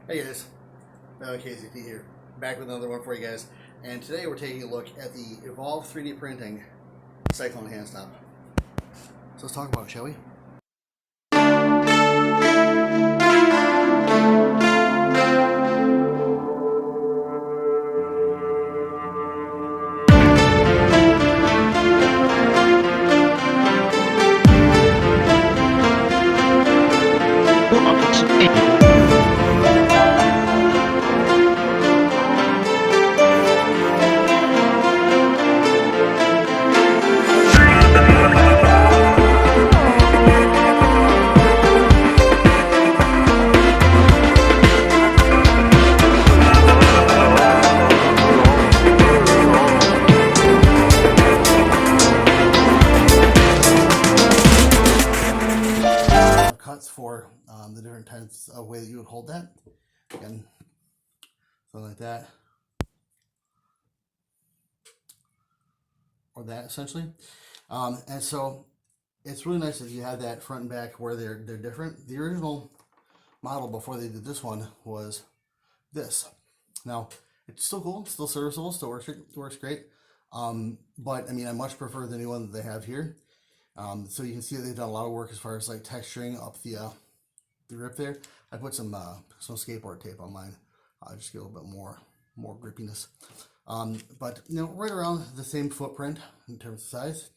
Hey guys, KZT here, back with another one for you guys. And today we're taking a look at the Evolve 3D Printing Cyclone Hand Stop. So let's talk about it, shall we? Cuts for the different types of way that you would hold that. Again, something like that, or that essentially. And so it's really nice that you have that front and back where they're different. The original model before they did this one was this. Now it's still cool, it's still serviceable, still works great. But I mean, I much prefer the new one that they have here. So you can see that they've done a lot of work as far as like texturing up the grip there. I put some skateboard tape on mine, just get a little bit more grippiness. But you know, right around the same footprint in terms of size.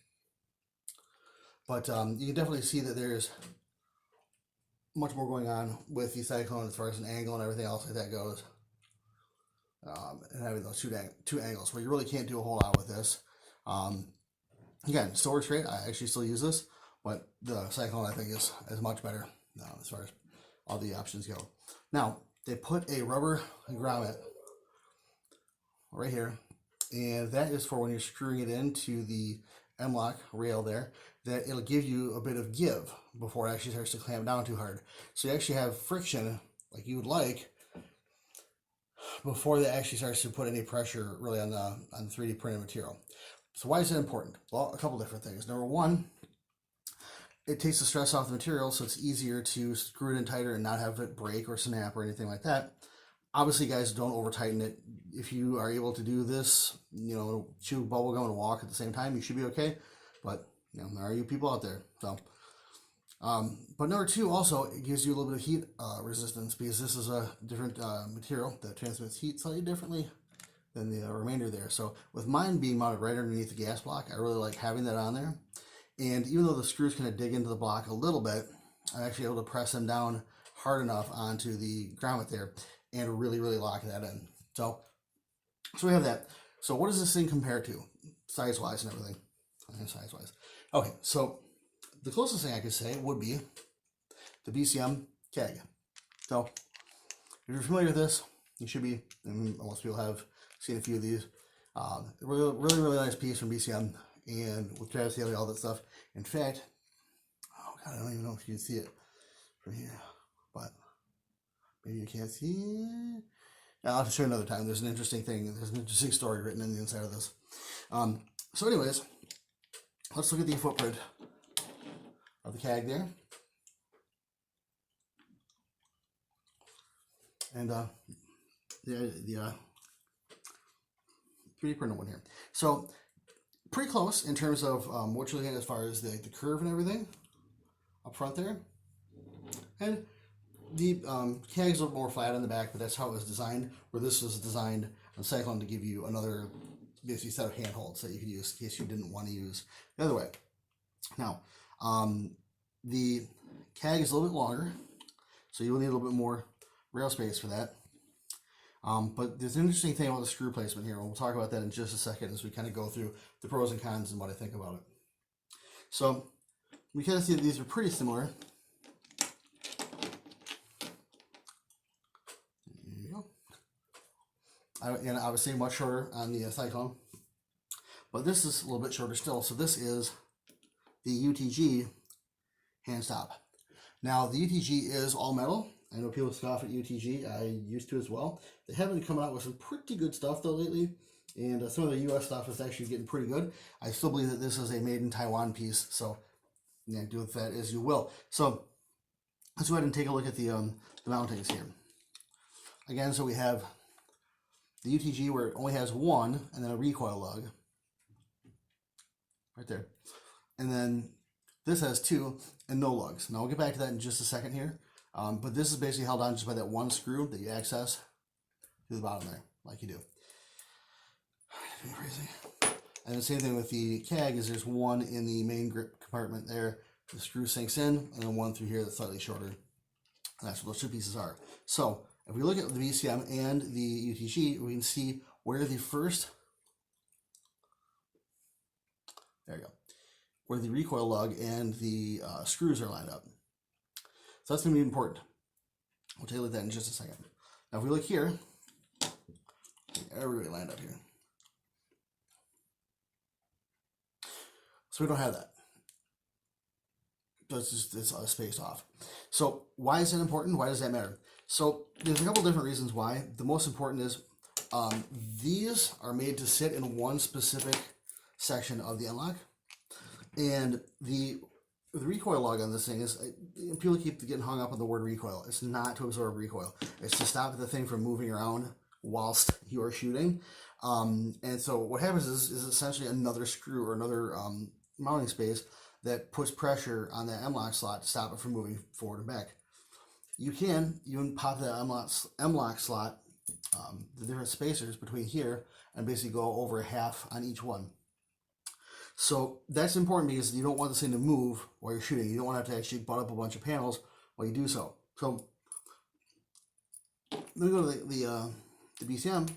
But you can definitely see that there's much more going on with the Cyclone as far as an angle and everything else like that goes. And having those two angles where you really can't do a whole lot with this. Again, still works great. I actually still use this, but the Cyclone I think is much better as far as all the options go. Now they put a rubber grommet right here, and that is for when you're screwing it into the M-lock rail there, that it'll give you a bit of give before it actually starts to clamp down too hard. So you actually have friction like you would like before that actually starts to put any pressure really on the 3D printed material. So why is that important? Well, a couple different things. Number one, it takes the stress off the material, so it's easier to screw it in tighter and not have it break or snap or anything like that. Obviously, guys, don't over tighten it. If you are able to do this, you know, chew bubble gum and walk at the same time, you should be okay. But you know, there are you people out there. So, but number two, also, it gives you a little bit of heat resistance because this is a different material that transmits heat slightly differently than the remainder there. So with mine being mounted right underneath the gas block, I really like having that on there. And even though the screws kind of dig into the block a little bit, I'm actually able to press them down hard enough onto the grommet there and really lock that in. So we have that. So what does this thing compare to size-wise and everything? Size-wise. Okay, so the closest thing I could say would be the BCM keg. So if you're familiar with this, you should be, and most people have seen a few of these. Really nice piece from BCM, and with Travis Haley, all that stuff. In fact, oh god, I don't even know if you can see it from here, but maybe you can't see it. I'll have to show you another time. There's an interesting thing. There's an interesting story written in the inside of this. So anyways, let's look at the footprint of the CAG there. And the 3D printed one here. So pretty close in terms of what you're looking at as far as the curve and everything up front there. And the CAG is a little more flat on the back, but that's how it was designed, where this was designed on Cyclone to give you another basically set of handholds that you could use in case you didn't want to use the other way. Now, the CAG is a little bit longer, so you will need a little bit more rail space for that. But there's an interesting thing about the screw placement here. We'll talk about that in just a second as we kind of go through the pros and cons and what I think about it. So we kind of see that these are pretty similar. There you go. And obviously much shorter on the Cyclone, but this is a little bit shorter still. So this is the UTG Hand Stop. Now the UTG is all metal. I know people scoff at UTG. I used to as well. They have been coming out with some pretty good stuff though lately, and some of the US stuff is actually getting pretty good. I still believe that this is a made in Taiwan piece, so yeah, do with that as you will. So let's go ahead and take a look at the mountings here. Again, so we have the UTG where it only has one, and then a recoil lug right there. And then this has two and no lugs. Now, I'll get back to that in just a second here. But this is basically held on just by that one screw that you access to the bottom there, like you do. Crazy. And the same thing with the CAG is there's one in the main grip compartment there. The screw sinks in, and then one through here that's slightly shorter. And that's what those two pieces are. So if we look at the VCM and the UTG, we can see where the first, there you go, where the recoil lug and the screws are lined up. So that's going to be important. We'll take a look at that in just a second. Now if we look here, everybody lined up here. So we don't have that. It's spaced off. So why is that important? Why does that matter? So there's a couple different reasons why. The most important is these are made to sit in one specific section of the end-lock. And the recoil lug on this thing is, people keep getting hung up on the word recoil. It's not to absorb recoil. It's to stop the thing from moving around whilst you are shooting. And so what happens is essentially another screw or another mounting space that puts pressure on that M-lock slot to stop it from moving forward and back. You can even pop that M-lock slot, the different spacers between here, and basically go over half on each one. So that's important because you don't want this thing to move while you're shooting. You don't want to have to actually butt up a bunch of panels while you do so. So let me go to the BCM,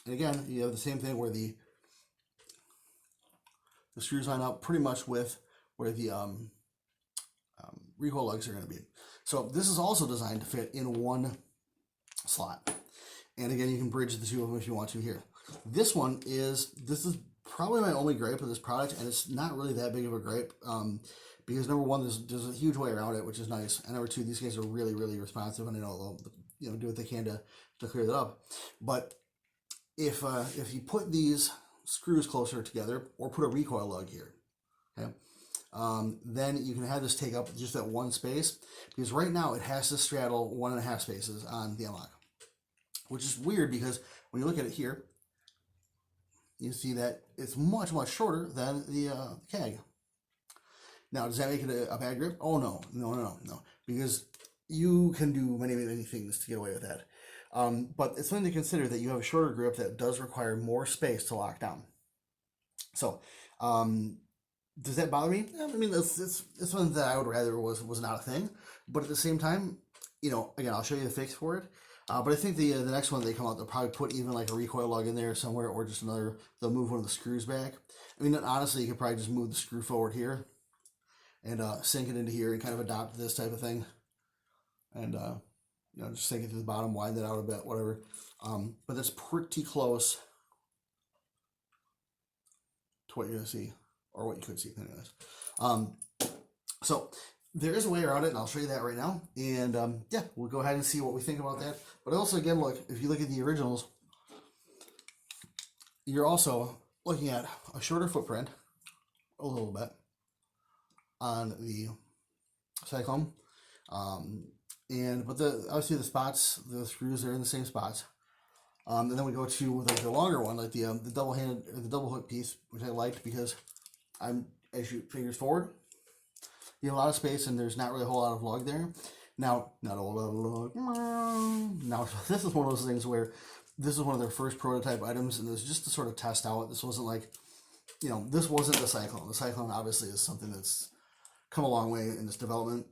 and again, you have the same thing where the screws line up pretty much with where the recoil lugs are going to be. So this is also designed to fit in one slot. And again, you can bridge the two of them if you want to here. This is probably my only gripe with this product, and it's not really that big of a gripe because number one, there's a huge way around it, which is nice, and number two, these guys are really, really responsive, and I know they'll do what they can to clear that up. But if you put these screws closer together or put a recoil lug here, okay, then you can have this take up just that one space, because right now it has to straddle 1.5 spaces on the unlock, which is weird because when you look at it here, you see that it's much, much shorter than the CAG. Now, does that make it a bad grip? Oh, no, because you can do many, many things to get away with that. But it's something to consider that you have a shorter grip that does require more space to lock down. So, does that bother me? I mean, it's something that I would rather was not a thing. But at the same time, again, I'll show you the fix for it. But I think the next one they come out, they'll probably put even like a recoil lug in there somewhere, or just they'll move one of the screws back. I mean, honestly, you could probably just move the screw forward here and sink it into here and kind of adopt this type of thing. And, just sink it to the bottom, widen it out a bit, whatever. But that's pretty close to what you're going to see, or what you could see anyways. So there is a way around it, and I'll show you that right now. And yeah, we'll go ahead and see what we think about that. But also, again, look, if you look at the originals, you're also looking at a shorter footprint, a little bit, on the Cyclone. But obviously the spots, the screws are in the same spots. And then we go to the longer one, like the double-handed or the double hook piece, which I liked because as you fingers forward, you have a lot of space and there's not really a whole lot of lug there. Now, not a whole lot of lug. Now, this is one of those things where this is one of their first prototype items, and it was just to sort of test out. This wasn't like, this wasn't the Cyclone. The Cyclone obviously is something that's come a long way in its development.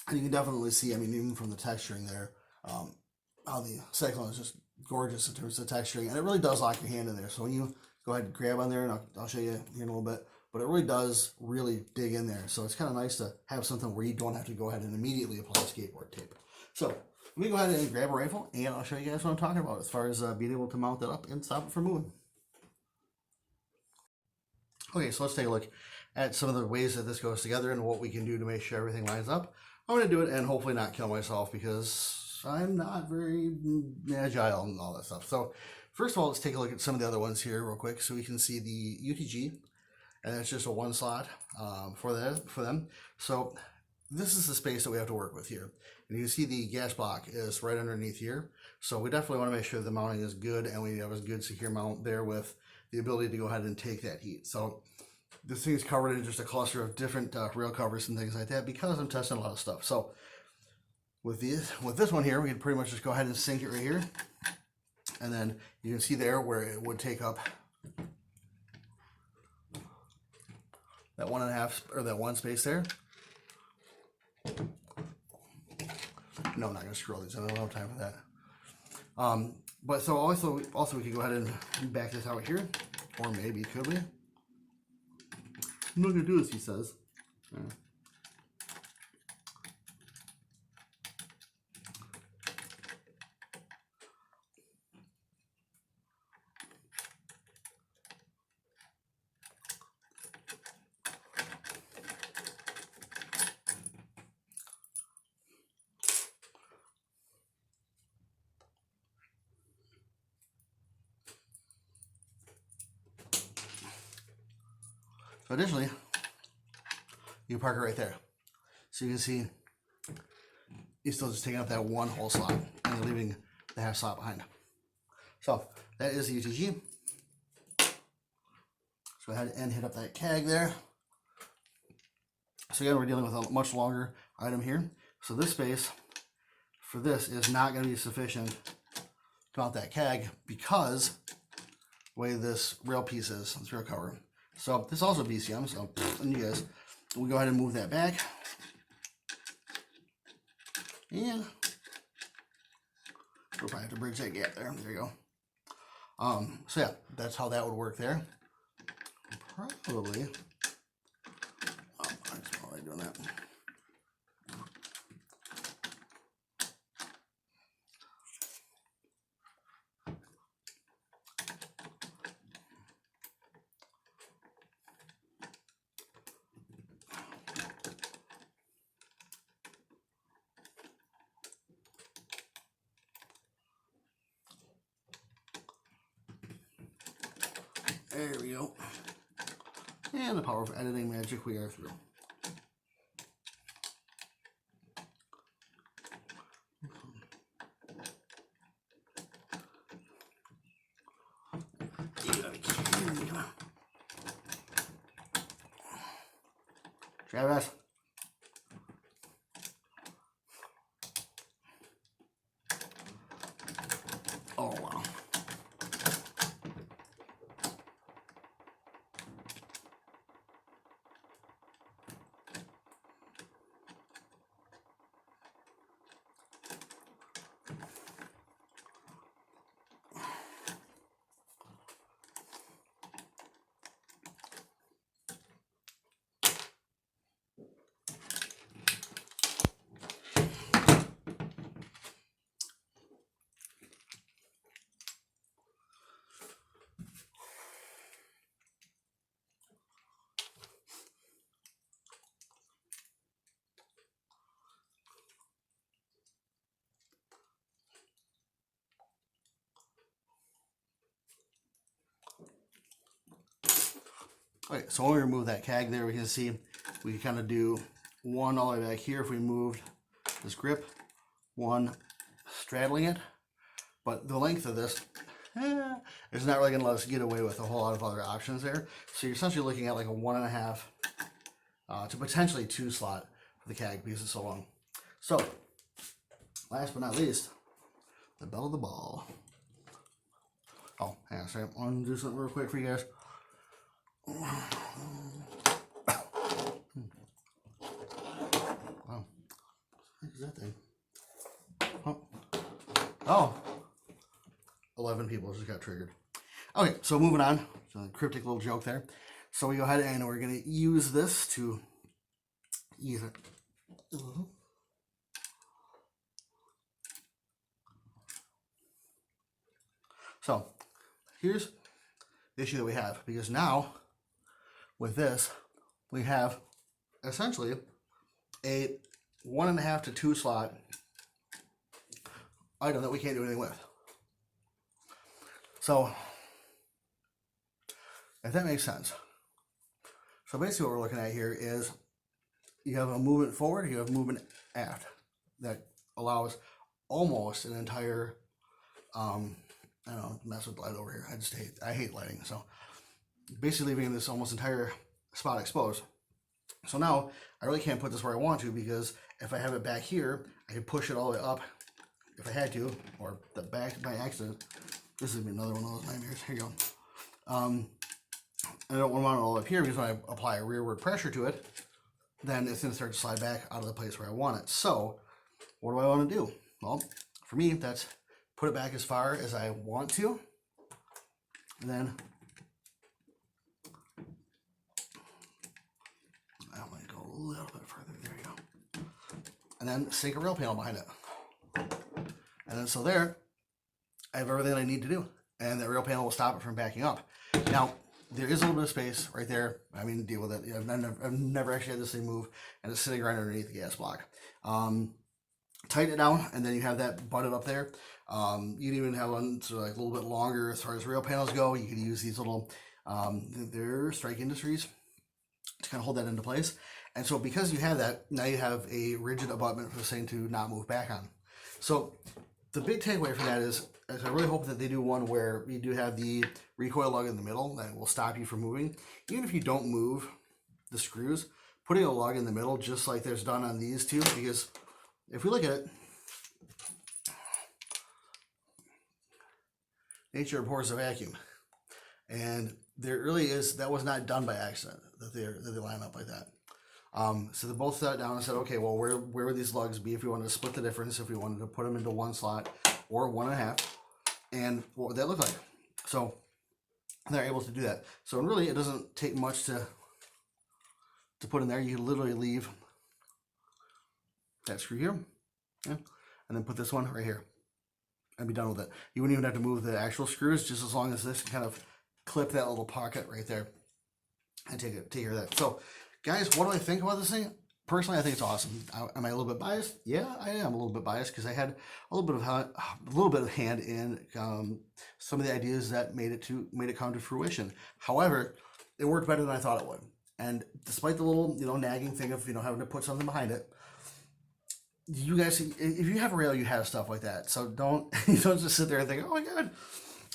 And you can definitely see, I mean, even from the texturing there, how the Cyclone is just gorgeous in terms of the texturing. And it really does lock your hand in there. So when you go ahead and grab on there, and I'll show you here in a little bit, but it really does really dig in there. So it's kind of nice to have something where you don't have to go ahead and immediately apply skateboard tape. So let me go ahead and grab a rifle, and I'll show you guys what I'm talking about as far as being able to mount that up and stop it from moving. Okay, so let's take a look at some of the ways that this goes together and what we can do to make sure everything lines up. I'm going to do it and hopefully not kill myself because I'm not very agile and all that stuff. So first of all, let's take a look at some of the other ones here real quick so we can see the UTG. And it's just a one slot for them. So this is the space that we have to work with here. And you can see the gas block is right underneath here. So we definitely want to make sure the mounting is good, and we have a good secure mount there with the ability to go ahead and take that heat. So this thing is covered in just a cluster of different rail covers and things like that because I'm testing a lot of stuff. So with this one here, we can pretty much just go ahead and sink it right here. And then you can see there where it would take up that 1.5 or that one space there. No, I'm not going to scroll these. I don't have time for that. But so also we could go ahead and back this out here, or maybe could we? I'm not going to do this, he says. So additionally, you park it right there. So you can see it's still just taking up that one whole slot and leaving the half slot behind. So that is the UTG. So go ahead and hit up that CAG there. So again, we're dealing with a much longer item here. So this space for this is not going to be sufficient to mount that CAG because the way this rail piece is, this rail cover. So this is also BCM, so and you guys, we'll go ahead and move that back. And we'll probably have to bridge that gap there. There you go. So yeah, that's how that would work there. Probably. Oh, I just probably doing that. There we go. And the power of editing magic, we are through. Travis. Oh, wow. Okay, so when we remove that CAG there, we can see we can kind of do one all the way back here if we moved this grip, one straddling it, but the length of this is not really going to let us get away with a whole lot of other options there. So you're essentially looking at like a 1.5 to potentially 2 slot for the CAG because it's so long. So last but not least, the bell of the ball. Oh, hang on a second. I want to do something real quick for you guys. Wow. What is that thing? Oh. 11 people just got triggered. Okay, so moving on. So a cryptic little joke there. So we go ahead and we're going to use this to use it. So here's the issue that we have, because now with this we have essentially a 1.5 to 2 slot item that we can't do anything with. So if that makes sense. So basically what we're looking at here is you have a movement forward, you have movement aft. That allows almost an entire, I don't know, mess with light over here. I hate lighting. So basically leaving this almost entire spot exposed. So now I really can't put this where I want to, because if I have it back here, I can push it all the way up if I had to, or the back by accident. This is another one of those nightmares. Here you go. I don't want it all up here, because when I apply a rearward pressure to it, then it's going to start to slide back out of the place where I want it. So what do I want to do? Well, for me, that's put it back as far as I want to, and then I want to go a little bit further. There you go. And then sink a rail panel behind it. And then so there, I have everything I need to do. And the rail panel will stop it from backing up. Now, there is a little bit of space right there. I mean, deal with it. I've never actually had this thing move, and it's sitting right underneath the gas block. Tighten it down, and then you have that butted up there. You can even have one sort of like a little bit longer as far as rail panels go. You can use these little, they're Strike Industries, to kind of hold that into place. And so because you have that, now you have a rigid abutment for this thing to not move back on. So the big takeaway from that is I really hope that they do one where you do have the recoil lug in the middle that will stop you from moving. Even if you don't move the screws, putting a lug in the middle, just like there's done on these two, because if we look at it, nature abhors a vacuum. And there really is, that was not done by accident, that they line up like that. So they both sat down and said, okay, well, where would these lugs be if we wanted to split the difference, if we wanted to put them into one slot or 1.5, and what would that look like? So they're able to do that. So really, it doesn't take much to put in there. You can literally leave that screw here, yeah, and then put this one right here, and be done with it. You wouldn't even have to move the actual screws, just as long as this can kind of clip that little pocket right there and take care of that. So guys, what do I think about this thing? Personally, I think it's awesome. Am I a little bit biased? Yeah, I am a little bit biased, because I had a little bit of hand in some of the ideas that made it come to fruition. However, it worked better than I thought it would. And despite the little nagging thing of having to put something behind it, you guys, if you have a rail, you have stuff like that. So don't just sit there and think, oh my god.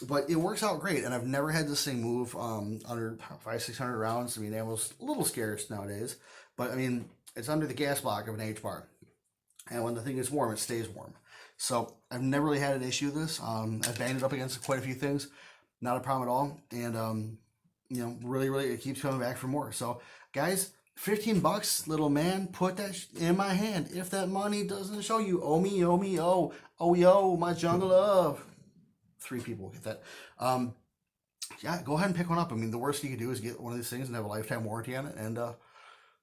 But it works out great, and I've never had this thing move under 500-600 rounds. I mean, that was a little scarce nowadays, but I mean, it's under the gas block of an H-bar, and when the thing gets warm, it stays warm. So I've never really had an issue with this. I've banged it up against quite a few things, not a problem at all, and really, it keeps coming back for more. So guys, $15, little man, put that in my hand. If that money doesn't show you, oh me, oh yo, my jungle love. 3 people will get that. Yeah, go ahead and pick one up. I mean, the worst you can do is get one of these things and have a lifetime warranty on it, and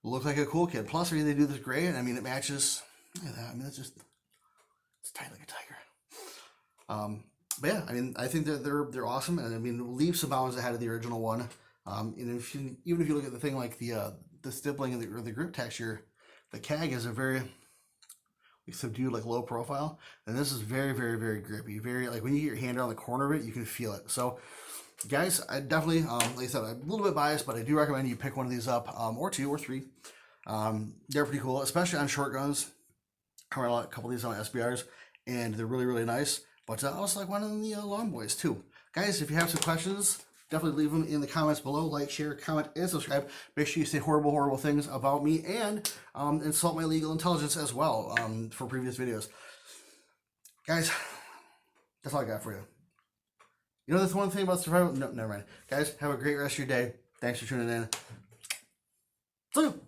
look like a cool kid. Plus, I mean, they do this gray, and I mean, it matches. Look at that. I mean, it's tight like a tiger. But yeah, I mean, I think that they're awesome, and I mean, leaps and bounds ahead of the original one. And even if you look at the thing like the stippling or the grip texture, the CAG is a very subdued, like low profile, and this is very, very, very grippy. Very, like when you get your hand around the corner of it, you can feel it. So guys, I definitely, like I said, I'm a little bit biased, but I do recommend you pick one of these up, or 2 or 3. They're pretty cool, especially on short guns. I run a couple of these on SBRs, and they're really, really nice. But I also like one of the long boys too. Guys, if you have some questions, definitely leave them in the comments below. Like, share, comment, and subscribe. Make sure you say horrible, horrible things about me, and insult my legal intelligence as well for previous videos. Guys, that's all I got for you. You know, that's one thing about survival. No, never mind. Guys, have a great rest of your day. Thanks for tuning in. See you.